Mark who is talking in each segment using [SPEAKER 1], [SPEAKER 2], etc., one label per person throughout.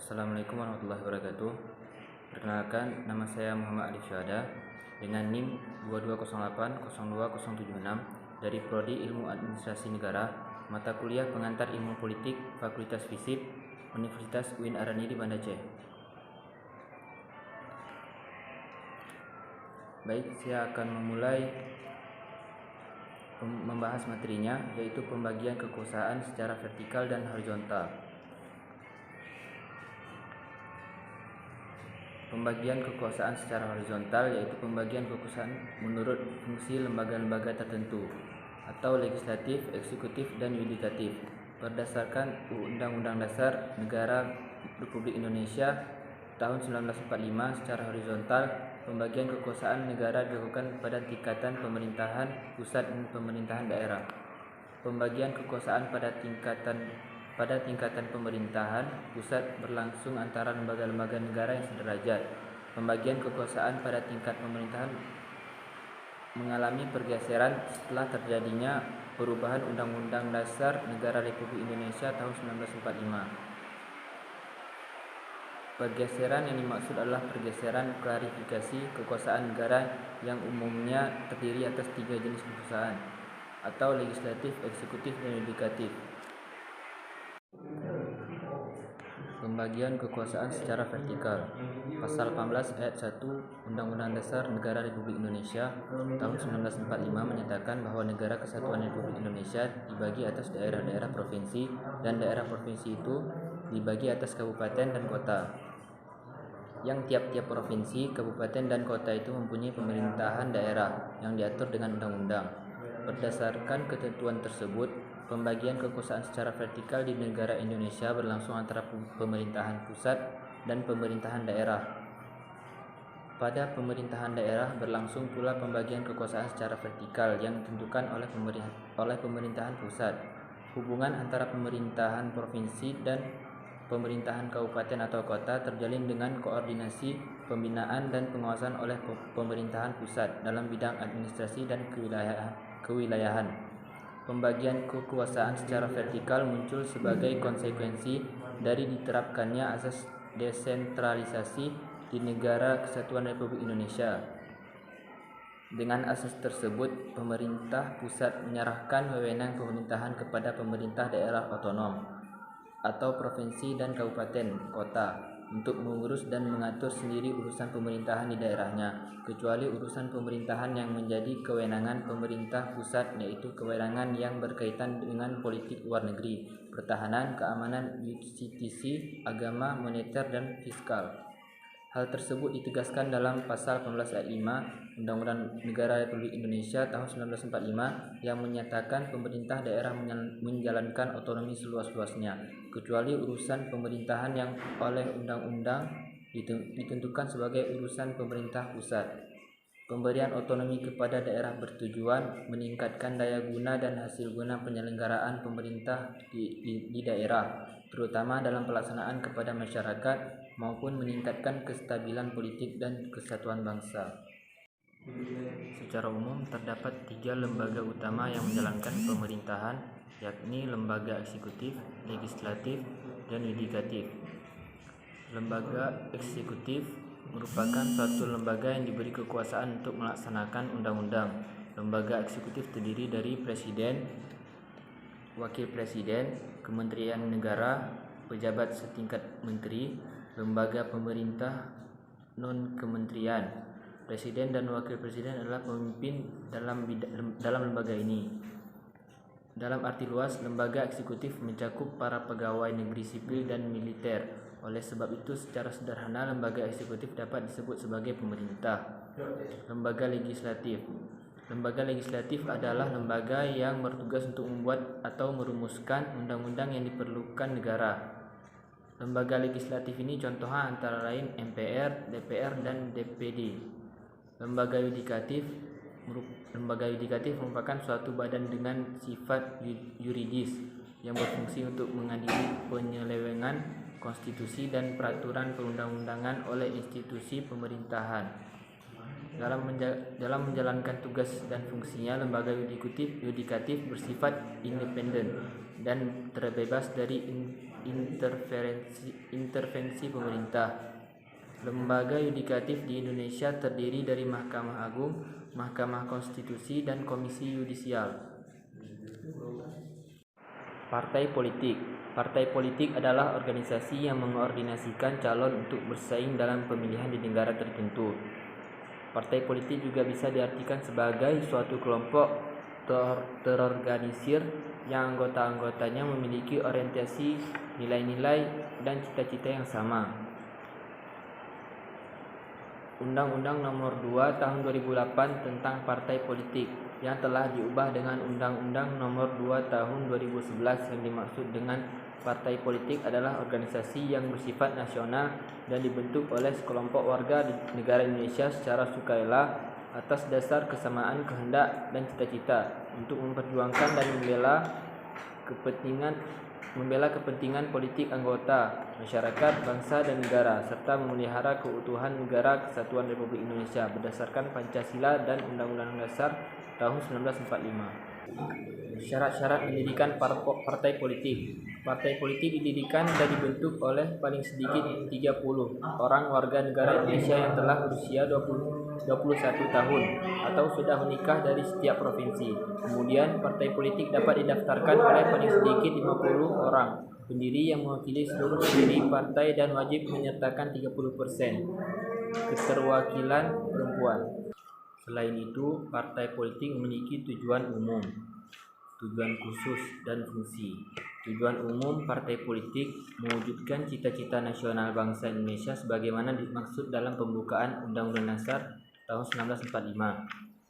[SPEAKER 1] Assalamualaikum warahmatullahi wabarakatuh. Perkenalkan, nama saya Muhammad Alif Syuhada dengan NIM 22080276 dari Prodi Ilmu Administrasi Negara, mata kuliah pengantar Ilmu Politik, Fakultas Fisip, Universitas UIN Arani di Banda Aceh. Baik, saya akan memulai membahas materinya, yaitu pembagian kekuasaan secara vertikal dan horizontal. Pembagian kekuasaan secara horizontal yaitu pembagian kekuasaan menurut fungsi lembaga-lembaga tertentu atau legislatif, eksekutif, dan yudikatif berdasarkan Undang-Undang Dasar Negara Republik Indonesia tahun 1945. Secara horizontal, pembagian kekuasaan negara dilakukan pada tingkatan pemerintahan pusat dan pemerintahan daerah. Pembagian kekuasaan pada tingkatan pemerintahan pusat berlangsung antara lembaga-lembaga negara yang sederajat. Pembagian kekuasaan pada tingkat pemerintahan mengalami pergeseran setelah terjadinya perubahan Undang-Undang Dasar Negara Republik Indonesia tahun 1945. Pergeseran yang dimaksud adalah pergeseran klarifikasi kekuasaan negara yang umumnya terdiri atas 3 jenis kekuasaan atau legislatif, eksekutif, dan yudikatif. Pembagian kekuasaan secara vertikal. Pasal 18 ayat 1 Undang-Undang Dasar Negara Republik Indonesia tahun 1945 menyatakan bahwa Negara Kesatuan Republik Indonesia dibagi atas daerah-daerah provinsi, dan daerah provinsi itu dibagi atas kabupaten dan kota. Yang tiap-tiap provinsi, kabupaten, dan kota itu mempunyai pemerintahan daerah yang diatur dengan undang-undang. Berdasarkan ketentuan tersebut, pembagian kekuasaan secara vertikal di negara Indonesia berlangsung antara pemerintahan pusat dan pemerintahan daerah. Pada pemerintahan daerah berlangsung pula pembagian kekuasaan secara vertikal yang ditentukan oleh pemerintahan pusat. Hubungan antara pemerintahan provinsi dan pemerintahan kabupaten atau kota terjalin dengan koordinasi, pembinaan, dan pengawasan oleh pemerintahan pusat dalam bidang administrasi dan kewilayahan. Pembagian kekuasaan secara vertikal muncul sebagai konsekuensi dari diterapkannya asas desentralisasi di Negara Kesatuan Republik Indonesia. Dengan asas tersebut, pemerintah pusat menyerahkan wewenang pemerintahan kepada pemerintah daerah otonom atau provinsi dan kabupaten kota untuk mengurus dan mengatur sendiri urusan pemerintahan di daerahnya, kecuali urusan pemerintahan yang menjadi kewenangan pemerintah pusat, yaitu kewenangan yang berkaitan dengan politik luar negeri, pertahanan, keamanan, justisi, agama, moneter, dan fiskal. Hal tersebut ditegaskan dalam Pasal 18 ayat 5 Undang-Undang Negara Republik Indonesia tahun 1945 yang menyatakan pemerintah daerah menjalankan otonomi seluas-luasnya, kecuali urusan pemerintahan yang oleh undang-undang ditentukan sebagai urusan pemerintah pusat. Pemberian otonomi kepada daerah bertujuan meningkatkan daya guna dan hasil guna penyelenggaraan pemerintah di daerah, terutama dalam pelaksanaan kepada masyarakat, maupun meningkatkan kestabilan politik dan kesatuan bangsa. Secara umum, terdapat 3 lembaga utama yang menjalankan pemerintahan, yakni lembaga eksekutif, legislatif, dan yudikatif. Lembaga eksekutif merupakan suatu lembaga yang diberi kekuasaan untuk melaksanakan undang-undang. Lembaga eksekutif terdiri dari presiden, wakil presiden, kementerian negara, pejabat setingkat menteri, lembaga pemerintah non-kementerian. Presiden dan wakil presiden adalah pemimpin dalam lembaga ini. Dalam arti luas, lembaga eksekutif mencakup para pegawai negeri sipil dan militer. Oleh sebab itu, secara sederhana, lembaga eksekutif dapat disebut sebagai pemerintah. Lembaga legislatif. Lembaga legislatif adalah lembaga yang bertugas untuk membuat atau merumuskan undang-undang yang diperlukan negara. Lembaga legislatif ini contohnya antara lain MPR, DPR, dan DPD. Lembaga yudikatif merupakan suatu badan dengan sifat yuridis yang berfungsi untuk mengadili penyelewengan konstitusi dan peraturan perundang-undangan oleh institusi pemerintahan. Dalam menjalankan tugas dan fungsinya, lembaga yudikatif bersifat independen dan terbebas dari intervensi pemerintah. Lembaga yudikatif di Indonesia terdiri dari Mahkamah Agung, Mahkamah Konstitusi, dan Komisi Yudisial. Partai politik. Partai politik adalah organisasi yang mengordinasikan calon untuk bersaing dalam pemilihan di negara tertentu. Partai politik juga bisa diartikan sebagai suatu kelompok terorganisir yang anggota-anggotanya memiliki orientasi, nilai-nilai, dan cita-cita yang sama. Undang-Undang Nomor 2 Tahun 2008 tentang Partai Politik yang telah diubah dengan Undang-Undang Nomor 2 Tahun 2011 yang dimaksud dengan partai politik adalah organisasi yang bersifat nasional dan dibentuk oleh sekelompok warga di negara Indonesia secara sukarela atas dasar kesamaan kehendak dan cita-cita untuk memperjuangkan dan membela kepentingan politik anggota, masyarakat, bangsa, dan negara, serta memelihara keutuhan negara Kesatuan Republik Indonesia berdasarkan Pancasila dan Undang-Undang Dasar tahun 1945. Syarat-syarat mendirikan partai politik. Partai politik didirikan dan dibentuk oleh paling sedikit 30 orang warga negara Indonesia yang telah berusia 21 tahun atau sudah menikah dari setiap provinsi. Kemudian partai politik dapat didaftarkan oleh paling sedikit 50 orang pendiri yang mewakili seluruh pendiri partai dan wajib menyertakan 30% keterwakilan perempuan. Selain itu, partai politik memiliki tujuan umum, tujuan khusus, dan fungsi. Tujuan umum partai politik mewujudkan cita-cita nasional bangsa Indonesia sebagaimana dimaksud dalam pembukaan Undang-Undang Dasar tahun 1945,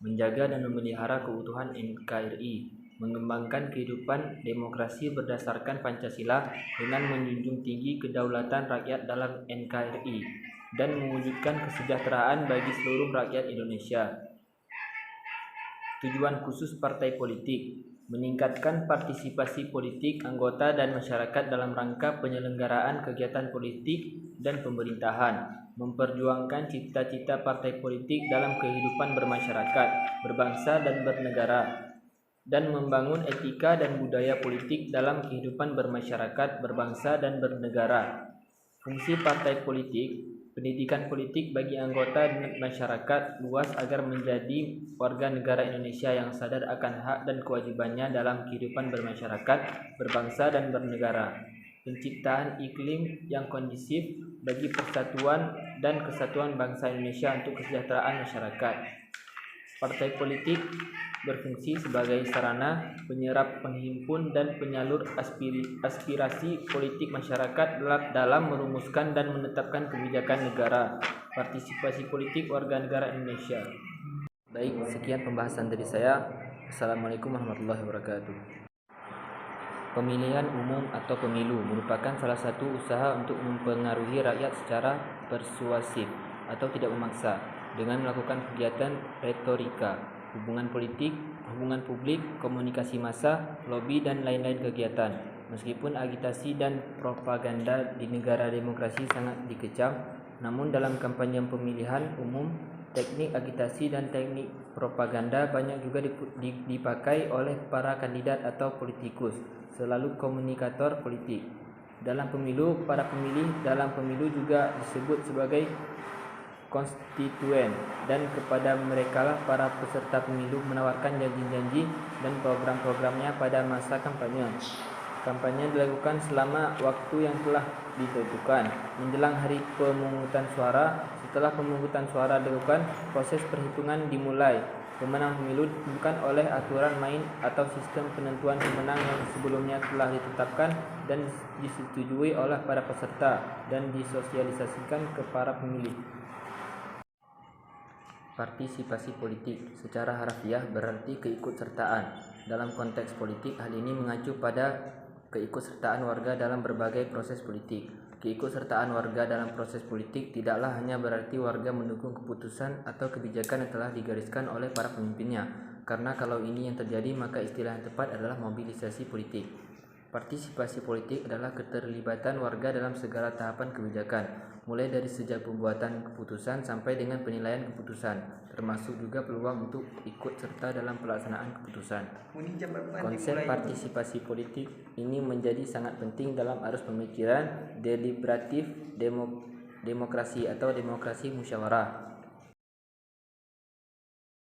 [SPEAKER 1] menjaga dan memelihara keutuhan NKRI, mengembangkan kehidupan demokrasi berdasarkan Pancasila dengan menjunjung tinggi kedaulatan rakyat dalam NKRI, dan mewujudkan kesejahteraan bagi seluruh rakyat Indonesia. Tujuan khusus partai politik meningkatkan partisipasi politik anggota dan masyarakat dalam rangka penyelenggaraan kegiatan politik dan pemerintahan, memperjuangkan cita-cita partai politik dalam kehidupan bermasyarakat, berbangsa, dan bernegara, dan membangun etika dan budaya politik dalam kehidupan bermasyarakat, berbangsa, dan bernegara. Fungsi partai politik: pendidikan politik bagi anggota masyarakat luas agar menjadi warga negara Indonesia yang sadar akan hak dan kewajibannya dalam kehidupan bermasyarakat, berbangsa, dan bernegara. Penciptaan iklim yang kondusif bagi persatuan dan kesatuan bangsa Indonesia untuk kesejahteraan masyarakat. Partai politik berfungsi sebagai sarana penyerap, penghimpun, dan penyalur aspirasi politik masyarakat dalam merumuskan dan menetapkan kebijakan negara. Partisipasi politik warga negara Indonesia. Baik, sekian pembahasan dari saya. Assalamualaikum warahmatullahi wabarakatuh. Pemilihan umum atau pemilu merupakan salah satu usaha untuk mempengaruhi rakyat secara persuasif atau tidak memaksa dengan melakukan kegiatan retorika, hubungan politik, hubungan publik, komunikasi massa, lobi, dan lain-lain kegiatan. Meskipun agitasi dan propaganda di negara demokrasi sangat dikecam, namun dalam kampanye pemilihan umum, teknik agitasi dan teknik propaganda banyak juga dipakai oleh para kandidat atau politikus, selalu komunikator politik. Dalam pemilu, para pemilih dalam pemilu juga disebut sebagai konstituen, dan kepada merekalah para peserta pemilu menawarkan janji-janji dan program-programnya pada masa kampanye. Kampanye dilakukan selama waktu yang telah ditentukan. Menjelang hari pemungutan suara, setelah pemungutan suara dilakukan, proses perhitungan dimulai. Pemenang pemilu ditentukan oleh aturan main atau sistem penentuan pemenang yang sebelumnya telah ditetapkan dan disetujui oleh para peserta dan disosialisasikan ke para pemilih. Partisipasi politik secara harfiah berarti keikutsertaan. Dalam konteks politik, hal ini mengacu pada keikutsertaan warga dalam berbagai proses politik. Keikutsertaan warga dalam proses politik tidaklah hanya berarti warga mendukung keputusan atau kebijakan yang telah digariskan oleh para pemimpinnya, karena kalau ini yang terjadi maka istilah yang tepat adalah mobilisasi politik. Partisipasi politik adalah keterlibatan warga dalam segala tahapan kebijakan, mulai dari sejak pembuatan keputusan sampai dengan penilaian keputusan, termasuk juga peluang untuk ikut serta dalam pelaksanaan keputusan. Konsep partisipasi politik ini menjadi sangat penting dalam arus pemikiran deliberatif demokrasi atau demokrasi musyawarah.